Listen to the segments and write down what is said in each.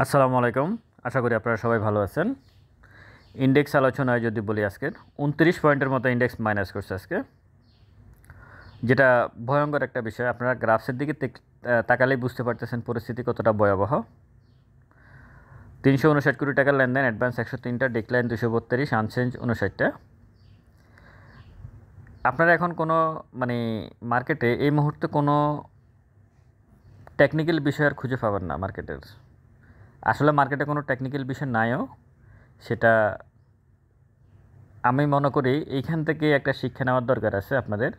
আসসালামু আলাইকুম। আশা করি আপনারা সবাই ভালো আছেন। ইন্ডেক্স আলোচনায় যদি বলি, আজকের 29 পয়েন্টের মতো ইন্ডেক্স মাইনাস করছে আজকে, যেটা ভয়ঙ্কর একটা বিষয়। আপনারা গ্রাফসের দিকে তাকালেই বুঝতে পারতেছেন পরিস্থিতি কতটা ভয়াবহ। 359 কোটি টাকার লেনদেন, অ্যাডভান্স 103টা, ডিক্লাইন 232, আনচেঞ্জ 59টা। আপনারা এখন কোনো মার্কেটে এই মুহূর্তে কোনো টেকনিক্যাল বিষয় আর খুঁজে পাবেন না মার্কেটের। আসলে মার্কেটে কোনো টেকনিক্যাল বিষয় নাইও, সেটা আমি মনে করি এইখান থেকে একটা শিক্ষা নেওয়ার দরকার আছে আপনাদের।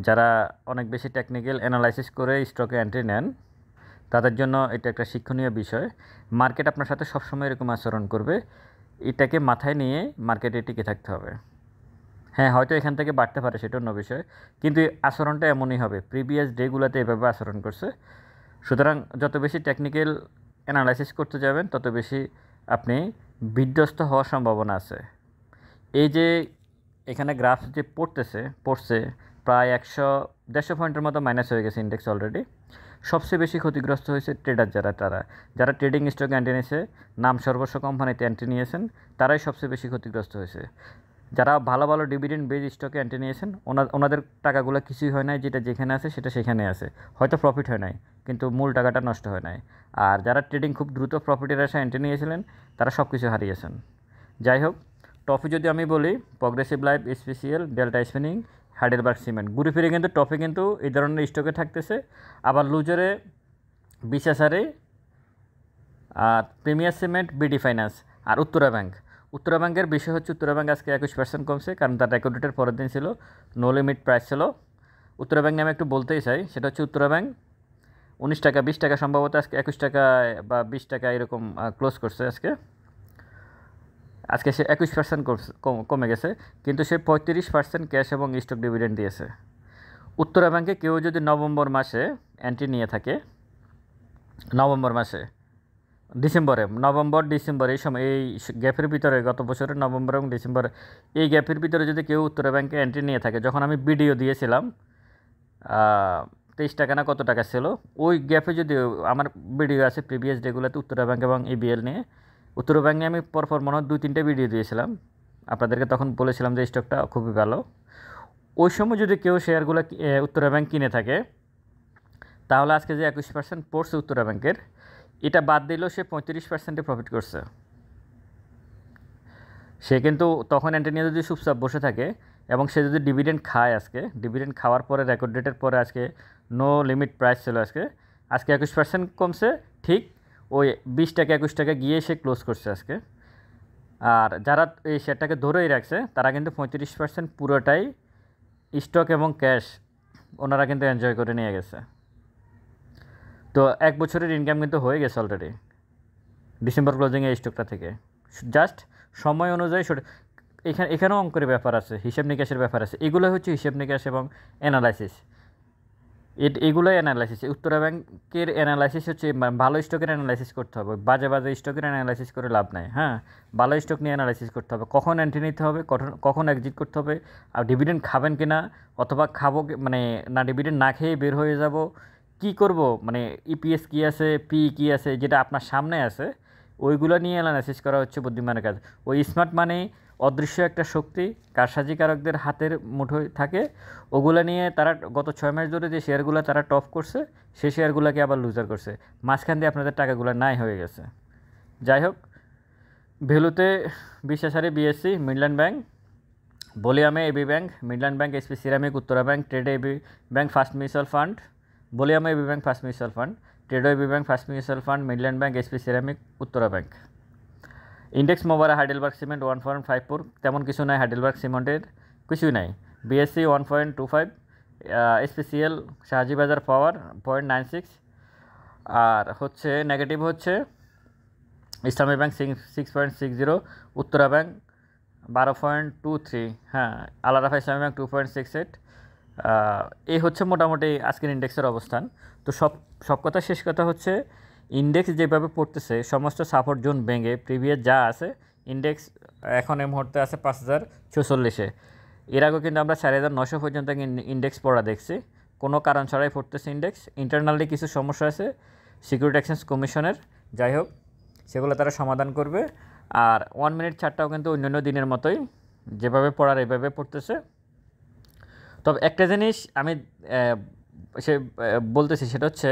যারা অনেক বেশি টেকনিক্যাল অ্যানালাইসিস করে স্টকে এন্ট্রি নেন, তাদের জন্য এটা একটা শিক্ষণীয় বিষয়। মার্কেট আপনার সাথে সবসময় এরকম আচরণ করবে, এটাকে মাথায় নিয়ে মার্কেটে টিকে থাকতে হবে। হ্যাঁ, হয়তো এখান থেকে বাড়তে পারে, সেটা অন্য বিষয়, কিন্তু আচরণটা এমনই হবে। প্রিভিয়াস ডেগুলোতে এভাবে আচরণ করছে। সুতরাং যত বেশি টেকনিক্যাল অ্যানালাইসিস করতে যাবেন, তত বেশি আপনি বিধ্বস্ত হওয়ার সম্ভাবনা আছে। এই যে এখানে গ্রাফ যে পড়ছে প্রায় 100-150 পয়েন্টের মতো মাইনাস হয়ে গেছে ইন্ডেক্স অলরেডি। সবচেয়ে বেশি ক্ষতিগ্রস্ত হয়েছে ট্রেডার, যারা ট্রেডিং স্টকে এন্ট্রি নিয়েছে, নাম সর্বস্ব কোম্পানিতে এন্ট্রি নিয়েছেন, তারাই সবচেয়ে বেশি ক্ষতিগ্রস্ত হয়েছে। যারা ভালো ভালো ডিভিডেন্ড বেজ স্টকে এন্ট্রি নিয়েছেন, ওনাদের টাকাগুলো কিছুই হয় নাই, যেটা যেখানে আছে সেটা সেখানে আছে। হয়তো প্রফিট হয় নাই, কিন্তু মূল টাকাটা নষ্ট হয় নাই। আর যারা ট্রেডিং খুব দ্রুত প্রফিটের আশায় এন্ট্রি নিয়েছিলেন, তারা সব কিছু হারিয়েছেন। যাই হোক, টপে যদি আমি বলি, progressive life, SPCL, delta spinning, Heidelberg cement, ঘুরে ফিরে কিন্তু টপে কিন্তু এই ধরনের স্টকে থাকতেছে। আবার লুজারে বিএসআরএ, আর প্রিমিয়ার সিমেন্ট, বিডি ফাইন্যান্স, আর উত্তরা ব্যাংক। উত্তরা ব্যাংকের বিষয় হচ্ছে, উত্তরা ব্যাংক আজকে 21% কমছে, কারণ তার রেকর্ড ডেটের পরের দিন ছিল, নো লিমিট প্রাইস ছিল। উত্তরা ব্যাংক নিয়ে আমি একটু বলতেই চাই, সেটা হচ্ছে উত্তরা ব্যাংক 19 টাকা 20 টাকা সম্ভবত আজকে 21 টাকা বা 20 টাকা এরকম ক্লোজ করছে আজকে সে 21% কমে গেছে, কিন্তু সে 35% ক্যাশ এবং স্টক ডিভিডেন্ড দিয়েছে। উত্তরা ব্যাংকে কেউ যদি নভেম্বর মাসে এন্ট্রি নিয়ে থাকে, নভেম্বর ডিসেম্বর এই সময়, এই গ্যাপের ভিতরে, গত বছরের নভেম্বর এবং ডিসেম্বর এই গ্যাপের ভিতরে যদি কেউ উত্তরা ব্যাংকে এন্ট্রি নিয়ে থাকে, যখন আমি ভিডিও দিয়েছিলাম 23 টাকা না কত টাকা ছিল, ওই গ্যাপে যদি আমার ভিডিও আছে প্রিভিয়াস ডেগুলোতে উত্তরা ব্যাংক এবং ইবিএল নিয়ে। উত্তরা ব্যাংক নিয়ে আমি পরপর মনে হয় 2-3টে ভিডিও দিয়েছিলাম আপনাদেরকে, তখন বলেছিলাম যে স্টকটা খুবই ভালো। ওই সময় যদি কেউ শেয়ারগুলো উত্তরা ব্যাংক কিনে থাকে, তাহলে আজকে যে 21% পড়ছে উত্তরা ব্যাংকের, এটা বাদ দিলেও সে 35%-এ প্রফিট করছে। সে কিন্তু তখন এন্ট্রি নিয়ে যদি চুপচাপ বসে থাকে এবং সে যদি ডিভিডেন্ড খায়, আজকে ডিভিডেন্ড খাওয়ার পরে, রেকর্ড ডেটের পরে, আজকে নো লিমিট প্রাইস ছিল, আজকে 21% কমছে, ঠিক ওই 20 টাকা 21 টাকা গিয়ে সে ক্লোজ করছে আজকে। আর যারা এই শেয়ারটাকে ধরেই রাখছে, তারা কিন্তু 35% পুরোটাই স্টক এবং ক্যাশ ওনারা কিন্তু এনজয় করে নিয়ে গেছে। তো 1 বছরের ইনকাম কিন্তু হয়ে গেছে অলরেডি ডিসেম্বর ক্লোজিংয়ে এই স্টকটা থেকে। জাস্ট সময় অনুযায়ী এখানেও অঙ্কের ব্যাপার আছে, হিসাব নিকাশের ব্যাপার আছে। এগুলো হচ্ছে হিসাব নিকাশ এবং অ্যানালাইসিস। এগুলোই অ্যানালাইসিস। উত্তরা ব্যাংকের অ্যানালাইসিস হচ্ছে ভালো স্টকের অ্যানালাইসিস করতে হবে, বাজে স্টকের অ্যানালাইসিস করে লাভ নাই। হ্যাঁ, ভালো স্টক নিয়ে অ্যানালাইসিস করতে হবে, কখন এন্ট্রি নিতে হবে, কখন এক্সিট করতে হবে, আর ডিভিডেন্ড খাবেন কি না, অথবা খাবো না ডিভিডেন্ড না খেয়ে বের হয়ে যাব, কি করব, ইপিএস কী আছে, পি কী আছে, যেটা আপনার সামনে আছে, ওইগুলো নিয়ে অ্যানালাইসিস করা হচ্ছে বুদ্ধিমানের কাজ। ওই স্মার্ট মানি অদৃশ্য একটা শক্তি, কারসাজিকারকদের হাতের মুঠোয় থাকে। ওগুলো নিয়ে তারা গত 6 মাস ধরে যে শেয়ারগুলো তারা টপ করছে, সেই শেয়ারগুলোকে আবার লুজার করছে, মাঝখান দিয়ে আপনাদের টাকাগুলো নাই হয়ে গেছে। যাই হোক, ভ্যালুতে বিশ্বাসারি বিএসসি, মিডল্যান্ড ব্যাংক, বলিয়ামে AB bank, Midland bank, SP ceramic, Uttara bank, ট্রেডে AB bank, first mutual fund, বলিয়ামে AB bank, first mutual fund, ট্রেডো AB bank, first mutual fund, Midland bank, SP ceramic, Uttara bank. Index মোবারে Heidelberg cement 1.54, তেমন কিছু নাই, Heidelberg সিমেন্টের কিছুই নাই। বিএসসি 1.25, এসপিসিএল শাহজিবাজার পাওয়ার 0.96, আর হচ্ছে নেগেটিভ হচ্ছে ইসলামী ব্যাংক 6.60, উত্তরা ব্যাংক 12.23, হ্যাঁ, আলারাফা ইসলামী ব্যাংক 2.68। এই হচ্ছে মোটামুটি আজকের ইন্ডেক্সের অবস্থান। তো সব কথা শেষ কথা হচ্ছে, ইন্ডেক্স যেভাবে পড়তেছে, সমস্ত সাপোর্ট জোন ভেঙে প্রিভিয়াস যা আছে, ইন্ডেক্স এখন এই মুহূর্তে আছে 5046-এ। এর আগেও কিন্তু আমরা 4900 পর্যন্ত ইন্ডেক্স পড়া দেখছি, কোনো কারণ ছাড়াই পড়তেছে ইন্ডেক্স। ইন্টারনালি কিছু সমস্যা আছে সিকিউরিটি এক্সচেঞ্জ কমিশনের। যাই হোক, সেগুলো তারা সমাধান করবে। আর 1 মিনিট চার্টটাও কিন্তু অন্যান্য দিনের মতোই যেভাবে পড়ার এভাবে পড়তেছে। তবে একটা জিনিস আমি বলতেছি, সেটা হচ্ছে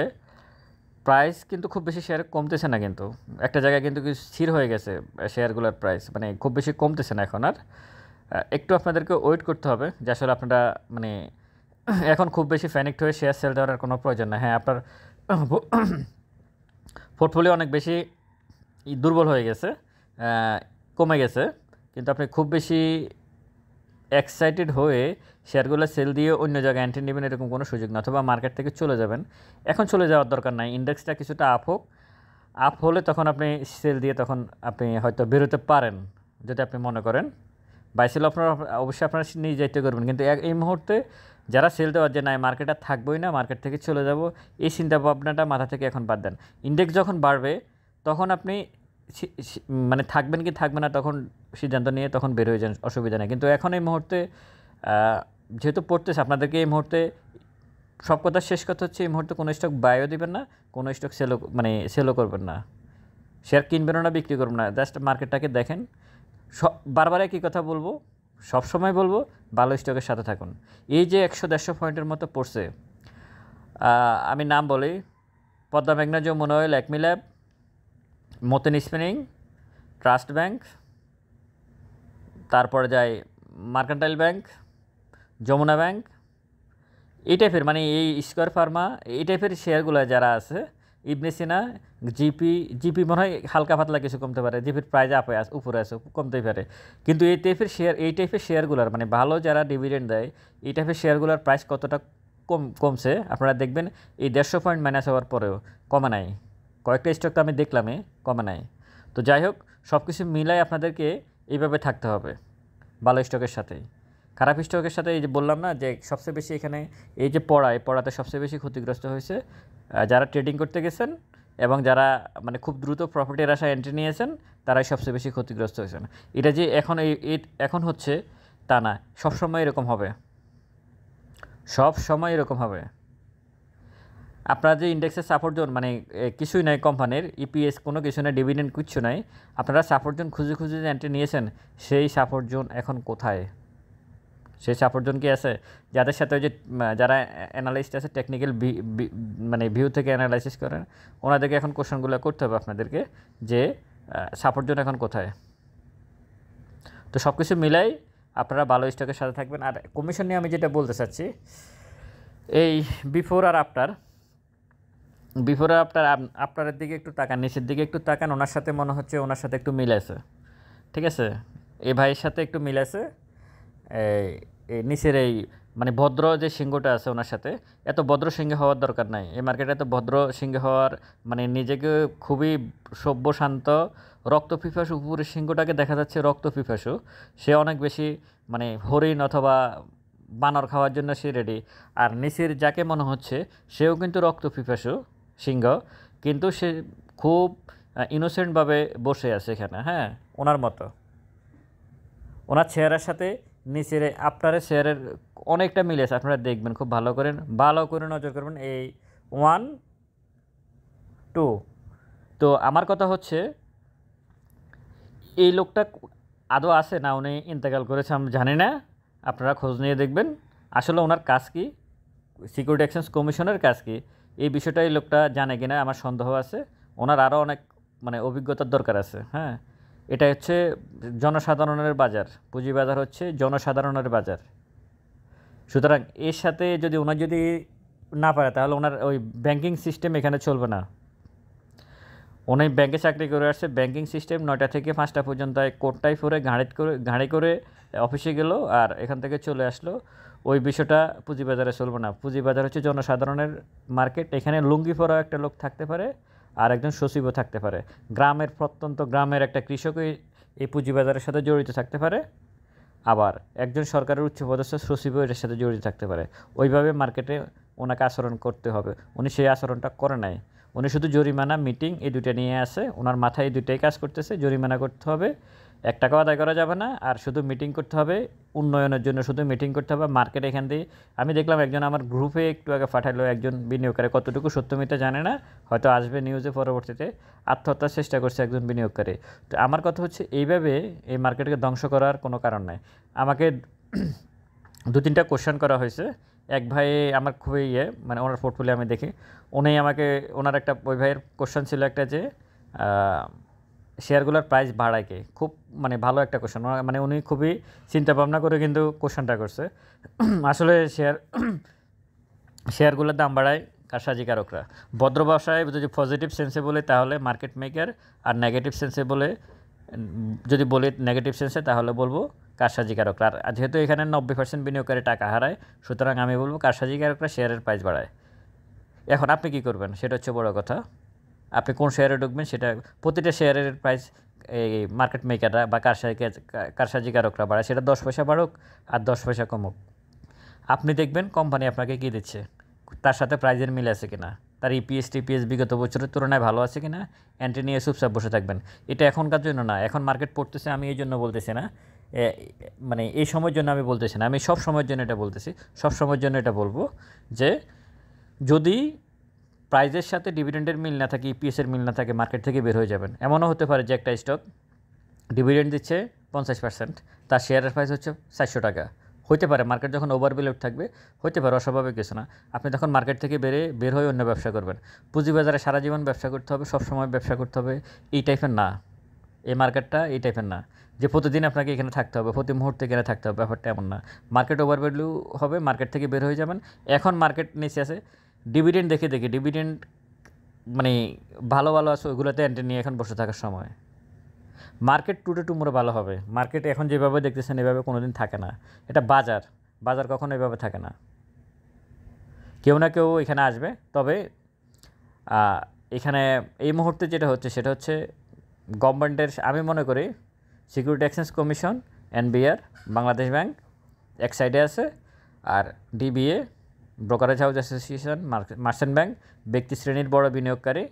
প্রাইস কিন্তু খুব বেশি শেয়ার কমতেছে না, কিন্তু একটা জায়গায় কিন্তু স্থির হয়ে গেছে শেয়ারগুলোর প্রাইস, মানে খুব বেশি কমতেছে না এখন আর। একটু আপনাদেরকে ওয়েট করতে হবে যে আসলে আপনারা মানে এখন খুব বেশি প্যানিকড হয়ে শেয়ার সেল দেওয়ার কোনো প্রয়োজন না। হ্যাঁ, আপনার পোর্টফোলিও অনেক বেশি দুর্বল হয়ে গেছে, কমে গেছে, কিন্তু আপনি খুব বেশি এক্সাইটেড হয়ে শেয়ারগুলো সেল দিয়ে অন্য জায়গায় এন্ট্রি নেবেন এরকম কোনো সুযোগ না, অথবা মার্কেট থেকে চলে যাবেন। এখন চলে যাওয়ার দরকার নাই, ইন্ডেক্সটা কিছুটা আপ হলে তখন আপনি সেল দিয়ে তখন আপনি হয়তো বেরোতে পারেন যদি আপনি মনে করেন। বাই সেল আপনারা অবশ্যই আপনারা নিয়ে যেতে করবেন, কিন্তু এই মুহূর্তে যারা সেল দেওয়ার যে নাই মার্কেট আর থাকবোই না, মার্কেট থেকে চলে যাব, এই চিন্তা ভাবনাটা মাথা থেকে এখন বাদ দেন। ইন্ডেক্স যখন বাড়বে তখন আপনি মানে থাকবেন কি থাকবে না তখন সিদ্ধান্ত নিয়ে তখন বের হয়ে যান, অসুবিধা নেই। কিন্তু এখন এই মুহূর্তে যেহেতু পড়তেছে, আপনাদেরকে এই মুহূর্তে সব কথা শেষ কথা হচ্ছে এই মুহূর্তে কোনো স্টক বাইও দিবেন না, কোনো স্টক সেলও করবেন না, শেয়ার কিনবেনও না, বিক্রি করবেন না, জাস্ট মার্কেটটাকে দেখেন। বারবার একই কথা বলবো, সবসময় বলবো, ভালো স্টকের সাথে থাকুন। এই যে 100-150 পয়েন্টের মতো পড়ছে, আমি নাম বলি, পদ্মা মেঘনা, Jamuna Oil, Acme Lab, Matin Spinning, Trust Bank, তারপরে যায় মার্কেন্টাইল ব্যাংক, যমুনা ব্যাংক, এই টাইপের মানে এই স্কয়ার ফার্মা এই টাইপের শেয়ারগুলো যারা আছে, ইবনে সিনা, জিপি মনে হয় হালকা পাতলা কিছু কমতে পারে, জিপির প্রাইস উপরে আছে, কমতেই পারে, কিন্তু এই টাইপের শেয়ারগুলোর মানে ভালো যারা ডিভিডেন্ড দেয় এই টাইপের শেয়ারগুলোর প্রাইস কতটা কমছে আপনারা দেখবেন। এই 150 পয়েন্ট মাইনাস হওয়ার পরেও কমে নাই, কয়েকটা স্টক তো আমি দেখলামই কমে নাই। তো যাই হোক, সব কিছু মিলাই আপনাদেরকে এইভাবে থাকতে হবে ভালো স্টকের সাথেই। খারাপ স্টকের সাথে এই যে বললাম না যে সবচেয়ে বেশি এখানে এই যে পড়াতে সবচেয়ে বেশি ক্ষতিগ্রস্ত হয়েছে যারা ট্রেডিং করতে গেছেন এবং যারা মানে খুব দ্রুত প্রফিটের আশায় এন্ট্রি নিয়েছেন, তারাই সবচেয়ে বেশি ক্ষতিগ্রস্ত হয়েছেন। এটা যে এখন হচ্ছে তা না, সবসময় এরকম হবে, সব সময় এরকম হবে। আপনারা যে ইন্ডেক্সের সাপোর্ট জোন মানে কিছুই নাই, কোম্পানির ইপিএস কোনো কিছু নাই, ডিভিডেন্ড কিচ্ছু নাই, আপনারা সাপোর্ট জোন খুঁজে যে এন্ট্রি নিয়েছেন, সেই সাপোর্ট জোন এখন কোথায়? সেই সাপোর্ট জোন কি আছে? যাদের সাথে ওই যে যারা অ্যানালিস্ট আছে, টেকনিক্যাল মানে ভিউ থেকে অ্যানালাইসিস করেন, ওনাদেরকে এখন কোশ্চেনগুলো করতে হবে আপনাদেরকে যে সাপোর্ট জোন এখন কোথায়। তো সব কিছু মিলাই আপনারা ভালো স্টকের সাথে থাকবেন। আর কমিশন নিয়ে আমি যেটা বলতে চাচ্ছি, এই বিফোর আর আফটার আপনার দিকে একটু তাকান, নিচের দিকে একটু তাকান, ওনার সাথে মনে হচ্ছে ওনার সাথে একটু মিল আছে, ঠিক আছে, এই ভাইয়ের সাথে একটু মিল আছে। এই নিচের এই মানে ভদ্র যে সিংহটা আছে ওনার সাথে, এত ভদ্র সিংহ হওয়ার দরকার নাই এই মার্কেটে, এত ভদ্র সিংহ হওয়ার মানে নিজেকে খুবই সভ্য শান্ত রক্ত পিপাসু, উপরের সিংহটাকে দেখা যাচ্ছে রক্ত পিপাসু, সে অনেক বেশি মানে হরিণ অথবা বানর খাওয়ার জন্য সে রেডি। আর নিচের যাকে মনে হচ্ছে সেও কিন্তু রক্ত পিপাসু সিংহ, কিন্তু সে খুব ইনোসেন্টভাবে বসে আছে এখানে, হ্যাঁ, ওনার মতো। ওনার চেহারার সাথে নিচের আপনার চেহারের অনেকটা মিল আছে, আপনারা দেখবেন খুব ভালো করে নজর করবেন। এই 1 2 তো আমার কথা হচ্ছে এই লোকটা আদৌ আছে না উনি ইন্তেকাল করেছে আমি জানি না, আপনারা খোঁজ নিয়ে দেখবেন আসলে ওনার কাজ কি, সিকিউরিটি এক্সচেঞ্জ কমিশনের কাজ কি, এই বিষয়টা এই লোকটা জানে কিনা আমার সন্দেহ আছে। ওনার আরও অনেক মানে অভিজ্ঞতার দরকার আছে। হ্যাঁ, এটা হচ্ছে জনসাধারণের বাজার, পুঁজিবাজার হচ্ছে জনসাধারণের বাজার। সুতরাং এর সাথে যদি ওনার যদি না পারে তাহলে ওনার ওই ব্যাংকিং সিস্টেম এখানে চলবে না। উনি ব্যাংকে চাকরি করে আসছে, ব্যাংকিং সিস্টেম 9টা থেকে 5টা পর্যন্ত কোটটাই পরে ঘাড়ি করে অফিসে গেল আর এখান থেকে চলে আসলো, ওই বিষয়টা পুঁজিবাজারে চলবে না। পুঁজিবাজার হচ্ছে জনসাধারণের মার্কেট, এখানে লুঙ্গি পরা একটা লোক থাকতে পারে আর একজন সচিবও থাকতে পারে, প্রত্যন্ত গ্রামের একটা কৃষকও এই পুঁজিবাজারের সাথে জড়িত থাকতে পারে, আবার একজন সরকারের উচ্চপদস্থ সচিবও এটার সাথে জড়িত থাকতে পারে। ওইভাবে মার্কেটে ওনাকে আচরণ করতে হবে, উনি সেই আচরণটা করে নাই। উনি শুধু জরিমানা মিটিং এই দুটো নিয়ে আসে, ওনার মাথায় এই দুটাই কাজ করতেছে, জরিমানা করতে হবে, 1 টাকাও আদায় করা যাবে না। আর শুধু মিটিং করতে হবে, উন্নয়নের জন্য শুধু মিটিং করতে হবে। মার্কেট এখান দিয়ে আমি দেখলাম একজন আমার গ্রুপে একটু আগে পাঠালো, একজন বিনিয়োগকারী, কতটুকু সত্য মিথ্যা জানে না, হয়তো আসবে নিউজে পরবর্তীতে, আত্মহত্যার চেষ্টা করছে একজন বিনিয়োগকারী। তো আমার কথা হচ্ছে এইভাবে এই মার্কেটকে ধ্বংস করার কোনো কারণ নাই। আমাকে 2-3টা কোশ্চেন করা হয়েছে। এক ভাই আমার খুবই মানে ওনার পোর্টফোলিও আমি দেখি, উনি আমাকে ওনার একটা ওই ভাইয়ের কোশ্চেন ছিল একটা যে শেয়ারগুলোর প্রাইস বাড়ায় কে, খুব মানে ভালো একটা কোশ্চেন, মানে উনি খুবই চিন্তা ভাবনা করে কিন্তু কোশ্চেনটা করছে। আসলে শেয়ারগুলোর দাম বাড়ায় কারসাজিকারকরা। ভদ্র ভাষায় যদি পজিটিভ সেন্সে বলে তাহলে মার্কেট মেকার, আর নেগেটিভ সেন্সে বলে যদি বলি নেগেটিভ সেন্সে তাহলে বলবো কারসাজিকারকরা। আর যেহেতু এখানে 90% বিনিয়োগকারী টাকা হারায়, সুতরাং আমি বলবো কারসাজিকারকরা শেয়ারের প্রাইস বাড়ায়। এখন আপনি কি করবেন সেটা হচ্ছে বড় কথা। আপনি কোন শেয়ারে ঢুকবেন সেটা, প্রতিটা শেয়ারের প্রাইস এই মার্কেট মেকাররা বা কারসাজিকারকরা বাড়ায়, সেটা 10 পয়সা বাড়ুক আর 10 পয়সা কমুক, আপনি দেখবেন কোম্পানি আপনাকে কী দিচ্ছে, তার সাথে প্রাইজের মিল আছে কিনা, তার ইপিএস টিপিএস বিগত বছরের তুলনায় ভালো আছে কিনা, এন্ট্রি নিয়ে চুপচাপ বসে থাকবেন। এটা এখনকার জন্য না, এখন মার্কেট পড়তেছে আমি এই জন্য বলতেছি না, মানে এই সময়ের জন্য আমি বলতেছি না, আমি সব সময়ের জন্য এটা বলতেছি। সব সময়ের জন্য এটা বলবো যে যদি প্রাইজের সাথে ডিভিডেন্ডের মিল না থাকে, ইপিএসের মিল না থাকে, মার্কেট থেকে বের হয়ে যাবেন। এমনও হতে পারে যে একটা স্টক ডিভিডেন্ড দিচ্ছে 50%, তার শেয়ারের প্রাইস হচ্ছে 400 টাকা, হইতে পারে মার্কেট যখন ওভারভ্যালুড থাকবে, হইতে পারে, অস্বাভাবিক কিছু না। আপনি তখন মার্কেট থেকে বের হয়ে অন্য ব্যবসা করবেন। পুঁজিবাজারে সারা জীবন ব্যবসা করতে হবে, সব সময় ব্যবসা করতে হবে, এই টাইপের না। এই মার্কেটটা এই টাইপের না যে প্রতিদিন আপনাকে এখানে থাকতে হবে, প্রতি মুহূর্তে এখানে থাকতে হবে, ব্যাপারটা এমন না। মার্কেট ওভারভ্যালু হবে, মার্কেট থেকে বের হয়ে যাবেন। এখন মার্কেট নিচে আছে, ডিভিডেন্ড দেখে ডিভিডেন্ড মানে ভালো ভালো আছে, ওইগুলোতে এন্ট্রি নিয়ে এখন বসে থাকার সময়। মার্কেট টুডে টুমোরো ভালো হবে। মার্কেট এখন যেভাবে দেখতেছেন এভাবে কোনো দিন থাকে না। এটা বাজার, বাজার কখনো এভাবে থাকে না। কেউ না কেউ এখানে আসবে। তবে এখানে এই মুহূর্তে যেটা হচ্ছে সেটা হচ্ছে গভর্নমেন্টের, আমি মনে করি security exchange commission, NBR, Bangladesh bank এক সাইডে আছে, আর DBA, brokerage house association, merchant bank, ব্যক্তি শ্রেণীর বড় বিনিয়োগকারী,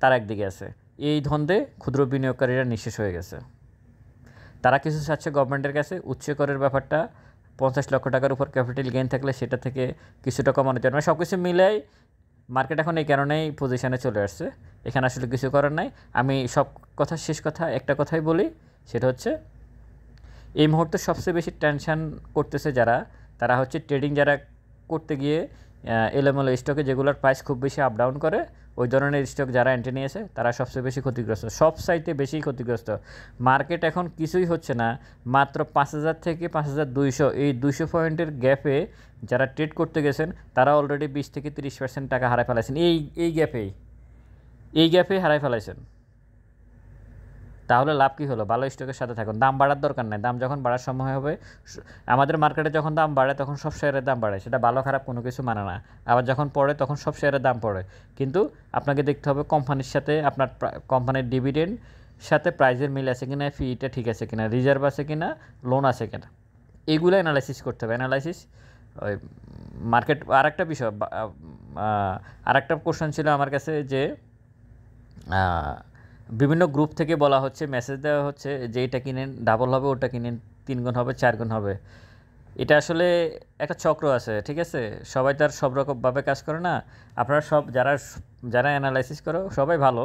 তার একদিকে আছে। এই ধন্দে ক্ষুদ্র বিনিয়োগকারীরা নিঃশেষ হয়ে গেছে। তারা কিছু চাচ্ছে গভর্নমেন্টের কাছে, উচ্চ করের ব্যাপারটা 50 লক্ষ টাকার উপর ক্যাপিটাল গেইন থাকলে সেটা থেকে কিছুটা কমানো যায়। মানে সব কিছু মিলাই মার্কেট এখন এই কারণেই পজিশানে চলে আসছে। এখানে আসলে কিছু করার নাই। আমি সব কথা শেষ কথা একটা কথাই বলি, সেটা হচ্ছে এই মুহূর্তে সবচেয়ে বেশি টেনশন করতেছে যারা, তারা হচ্ছে ট্রেডিং যারা করতে গিয়ে এলোমেলো স্টকে যেগুলোর প্রাইস খুব বেশি আপ ডাউন করে, ওই ধরনের স্টক যারা এন্ট্রি নিয়েছে তারা সবচেয়ে বেশি ক্ষতিগ্রস্ত, সব চাইতে বেশি ক্ষতিগ্রস্ত। মার্কেট এখন কিছুই হচ্ছে না, মাত্র 5000 থেকে 5200, এই 200 পয়েন্টের গ্যাপে যারা ট্রেড করতে গেছেন তারা অলরেডি 20 থেকে 30% টাকা হারায় ফেলাইছেন। এই গ্যাপেই হারায় ফেলাইছেন। তাহলে লাভ কী হলো? ভালো স্টকের সাথে থাকুন। দাম বাড়ার দরকার নেই, দাম যখন বাড়ার সময় হবে, আমাদের মার্কেটে যখন দাম বাড়ে তখন সব শেয়ারের দাম বাড়ে, সেটা ভালো খারাপ কোনো কিছু মানে না। আবার যখন পড়ে তখন সব শেয়ারের দাম পড়ে। কিন্তু আপনাকে দেখতে হবে কোম্পানির সাথে, আপনার কোম্পানির ডিভিডেন্ড সাথে প্রাইজের মিল আছে কিনা, ফিটা ঠিক আছে কিনা, রিজার্ভ আছে কিনা, লোন আছে কিনা, এগুলো অ্যানালাইসিস করতে হবে। অ্যানালাইসিস ওই মার্কেট। আর একটা বিষয়, আর একটা কোশ্চেন ছিল আমার কাছে যে বিভিন্ন গ্রুপ থেকে বলা হচ্ছে, মেসেজ দেওয়া হচ্ছে যে এটা কিনেন ডাবল হবে, ওটা কিনেন 3 গুণ হবে, 4 গুণ হবে। এটা আসলে একটা চক্র আছে, ঠিক আছে? সবাই তার সব রকমভাবে কাজ করে না। আপনারা সব যারা অ্যানালাইসিস করো সবাই ভালো,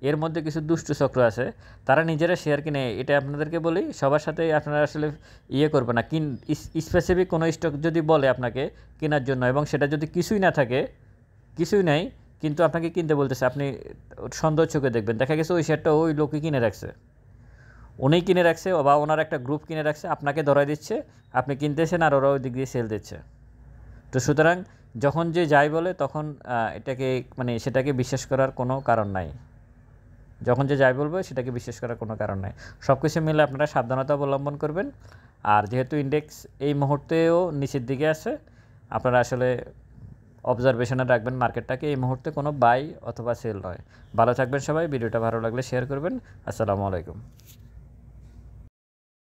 এর মধ্যে কিছু দুষ্ট চক্র আছে, তারা নিজেরা শেয়ার কিনে। এটা আপনাদেরকে বলি, সবার সাথে আপনারা আসলে করবে না। স্পেসিফিক কোনো স্টক যদি বলে আপনাকে কেনার জন্য, এবং সেটা যদি কিছুই না থাকে, কিছুই নাই, কিন্তু আপনাকে কিনতে বলতেছে, আপনি সন্দেহ চোখে দেখবেন, দেখা গেছে ওই শেয়ারটা ওই লোকই কিনে রাখছে, উনিই কিনে রাখছে বা ওনার একটা গ্রুপ কিনে রাখছে, আপনাকে ধরাই দিচ্ছে, আপনি কিনতেছেন আর ওরা ওই দিক দিয়ে সেল দিচ্ছে। তো সুতরাং যখন যে যাই বলে তখন এটাকে মানে সেটাকে বিশ্বাস করার কোনো কারণ নাই। যখন যে যাই বলবে সেটাকে বিশ্বাস করার কোনো কারণ নাই। সব কিছু মিলে আপনারা সাবধানতা অবলম্বন করবেন। আর যেহেতু ইন্ডেক্স এই মুহূর্তেও নিচের দিকে আছে, আপনারা আসলে অবজারভেশনে রাখবেন মার্কেটটাকে। এই মুহূর্তে কোনো বাই অথবা সেল নয়। ভালো থাকবেন সবাই। ভিডিওটা ভালো লাগলে শেয়ার করবেন। আসসালামু আলাইকুম।